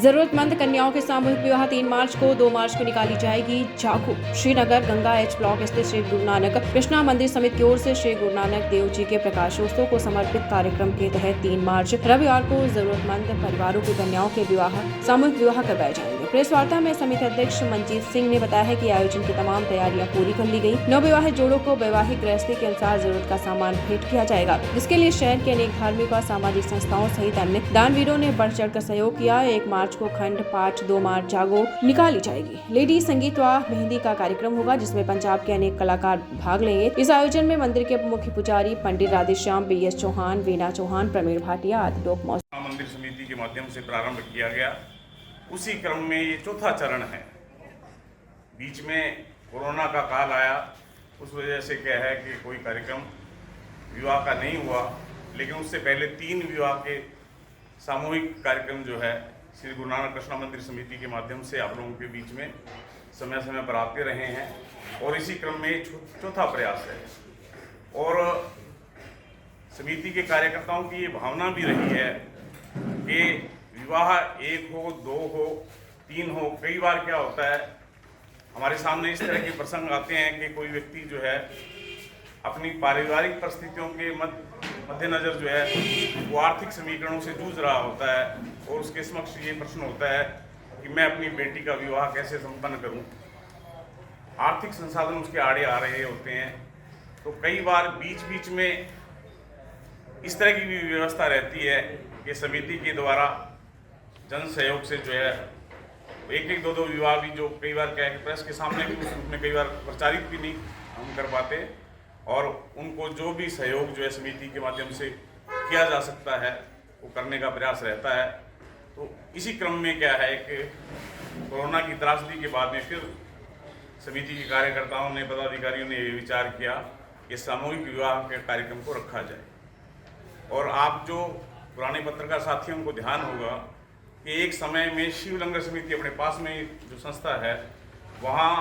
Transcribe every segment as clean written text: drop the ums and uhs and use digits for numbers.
जरूरतमंद कन्याओं के सामूहिक विवाह 3 मार्च को 2 मार्च को निकाली जाएगी जागो। श्रीनगर गंगा एच ब्लॉक स्थित श्री गुरु नानक कृष्णा मंदिर समिति की ओर से श्री गुरु नानक देव जी के प्रकाशोत्सव को समर्पित कार्यक्रम के तहत 3 मार्च रविवार को जरूरतमंद परिवारों की कन्याओं के सामूहिक विवाह करवाए जाएंगे। प्रेस वार्ता में समिति अध्यक्ष मंजीत सिंह ने बताया है कि आयोजन की तमाम तैयारियां पूरी कर ली गई। नवविवाहित जोड़ों को वैवाहिक गृहस्थी के अनुसार जरूरत का सामान भेंट किया जाएगा, जिसके लिए शहर के अनेक धार्मिक और सामाजिक संस्थाओं सहित अन्य दानवीरों ने बढ़ चढ़कर सहयोग किया। 1 मार्च को खंड पाठ, 2 मार्च जागो निकाली जाएगी। लेडी संगीत व मेहंदी का कार्यक्रम होगा, जिसमें पंजाब के अनेक कलाकार भाग लेंगे। इस आयोजन में मंदिर के मुख्य पुजारी पंडित राधेश्याम, BS चौहान, वीना चौहान, प्रवीण भाटिया आदि लोग मौजूद। मंदिर समिति के माध्यम से प्रारंभ किया गया, उसी क्रम में ये चौथा चरण है। बीच में कोरोना का काल आया, उस वजह से क्या है कि कोई कार्यक्रम विवाह का नहीं हुआ, लेकिन उससे पहले 3 विवाह के सामूहिक कार्यक्रम जो है श्री गुरु नानक कृष्णा मंदिर समिति के माध्यम से आप लोगों के बीच में समय समय पर आते रहे हैं, और इसी क्रम में चौथा प्रयास है। और समिति के कार्यकर्ताओं की ये भावना भी रही है कि विवाह 1 हो, 2 हो, 3 हो। कई बार क्या होता है, हमारे सामने इस तरह के प्रसंग आते हैं कि कोई व्यक्ति जो है अपनी पारिवारिक परिस्थितियों के मद्देनजर जो है वो आर्थिक समीकरणों से जूझ रहा होता है, और उसके समक्ष ये प्रश्न होता है कि मैं अपनी बेटी का विवाह कैसे संपन्न करूं। आर्थिक संसाधन उसके आड़े आ रहे होते हैं, तो कई बार बीच बीच में इस तरह की भी व्यवस्था रहती है कि समिति के द्वारा जन सहयोग से जो है 1-1, 2-2 विवाह भी, जो कई बार क्या है कि प्रेस के सामने भी उस रूप में कई बार प्रचारित भी नहीं हम कर पाते, और उनको जो भी सहयोग जो है समिति के माध्यम से किया जा सकता है वो करने का प्रयास रहता है। तो इसी क्रम में क्या है कि कोरोना की त्रासदी के बाद में फिर समिति के कार्यकर्ताओं ने, पदाधिकारियों ने ये विचार किया कि सामूहिक विवाह के कार्यक्रम को रखा जाए। और आप जो पुराने पत्रकार साथियों को ध्यान होगा कि एक समय में शिव लंगर समिति अपने पास में जो संस्था है, वहाँ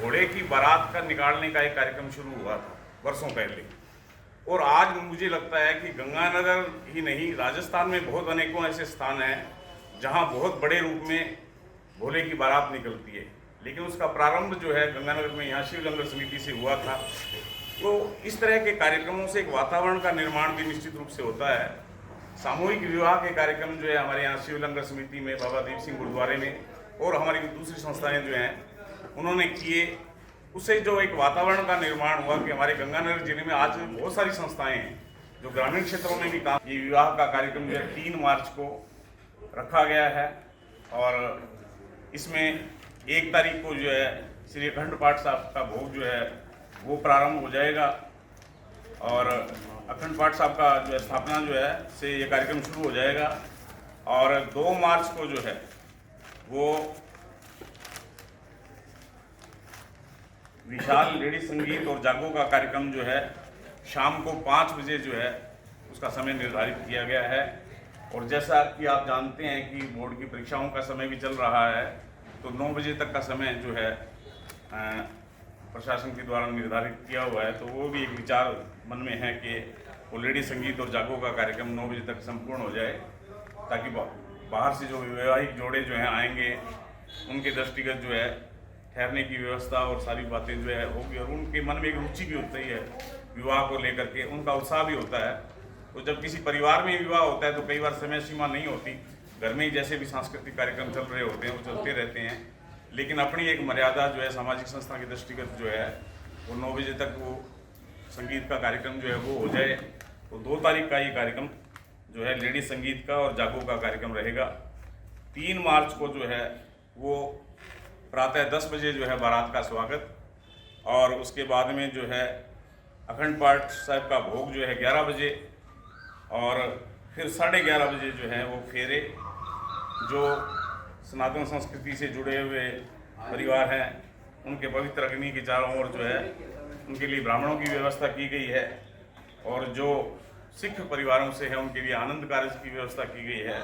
घोड़े की बारात का निकालने का एक कार्यक्रम शुरू हुआ था वर्षों पहले। और आज मुझे लगता है कि गंगानगर ही नहीं, राजस्थान में बहुत अनेकों ऐसे स्थान हैं जहाँ बहुत बड़े रूप में भोले की बारात निकलती है, लेकिन उसका प्रारंभ जो है गंगानगर में यहाँ शिव लंगर समिति से हुआ था। तो इस तरह के कार्यक्रमों से एक वातावरण का निर्माण भी निश्चित रूप से होता है। सामूहिक विवाह के कार्यक्रम जो है हमारे यहाँ शिव लंगर समिति में, बाबा दीप सिंह गुरुद्वारे में, और हमारी दूसरी संस्थाएं जो हैं उन्होंने किए, उससे जो एक वातावरण का निर्माण हुआ कि हमारे गंगानगर जिले में आज बहुत सारी संस्थाएं हैं जो ग्रामीण क्षेत्रों में भी काम। ये विवाह का कार्यक्रम जो है 3 मार्च को रखा गया है, और इसमें 1 तारीख को जो है श्री अखंड पाठ साहब का भोग जो है वो प्रारंभ हो जाएगा, और अखंड पाठ साहब का जो है स्थापना जो है से ये कार्यक्रम शुरू हो जाएगा। और 2 मार्च को जो है वो विशाल लेडी संगीत और जागो का कार्यक्रम जो है शाम को 5 बजे जो है उसका समय निर्धारित किया गया है। और जैसा कि आप जानते हैं कि बोर्ड की परीक्षाओं का समय भी चल रहा है, तो 9 बजे तक का समय जो है प्रशासन के द्वारा निर्धारित किया हुआ है। तो वो भी एक विचार मन में है कि वो लेडी संगीत और जागो का कार्यक्रम 9 बजे तक संपूर्ण हो जाए, ताकि बाहर से जो वैवाहिक जोड़े जो हैं आएंगे उनके दृष्टिगत जो है ठहरने की व्यवस्था और सारी बातें जो है होगी, और उनके मन में एक रुचि भी होती है विवाह को लेकर के, उनका उत्साह भी होता है। तो जब किसी परिवार में विवाह होता है तो कई बार समय सीमा नहीं होती, घर में ही जैसे भी सांस्कृतिक कार्यक्रम चल रहे होते हैं वो चलते रहते हैं, लेकिन अपनी एक मर्यादा जो है सामाजिक संस्था के दृष्टिगत जो है वो 9 बजे तक वो संगीत का कार्यक्रम जो है वो हो जाए। तो 2 तारीख का ये कार्यक्रम जो है लेडी संगीत का और जागो का कार्यक्रम रहेगा। 3 मार्च को जो है वो प्रातः 10 बजे जो है बारात का स्वागत, और उसके बाद में जो है अखंड पाठ साहब का भोग जो है 11 बजे, और फिर 11:30 बजे जो है वो फेरे, जो सनातन संस्कृति से जुड़े हुए परिवार हैं उनके पवित्र अग्नि के चारों ओर जो है उनके लिए ब्राह्मणों की व्यवस्था की गई है, और जो सिख परिवारों से है उनके लिए आनंद कार्य की व्यवस्था की गई है।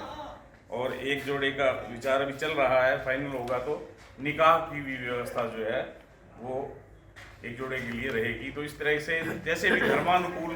और एक जोड़े का विचार अभी चल रहा है, फाइनल होगा तो निकाह की भी व्यवस्था जो है वो एक जोड़े के लिए रहेगी। तो इस तरह से जैसे भी धर्मानुकूल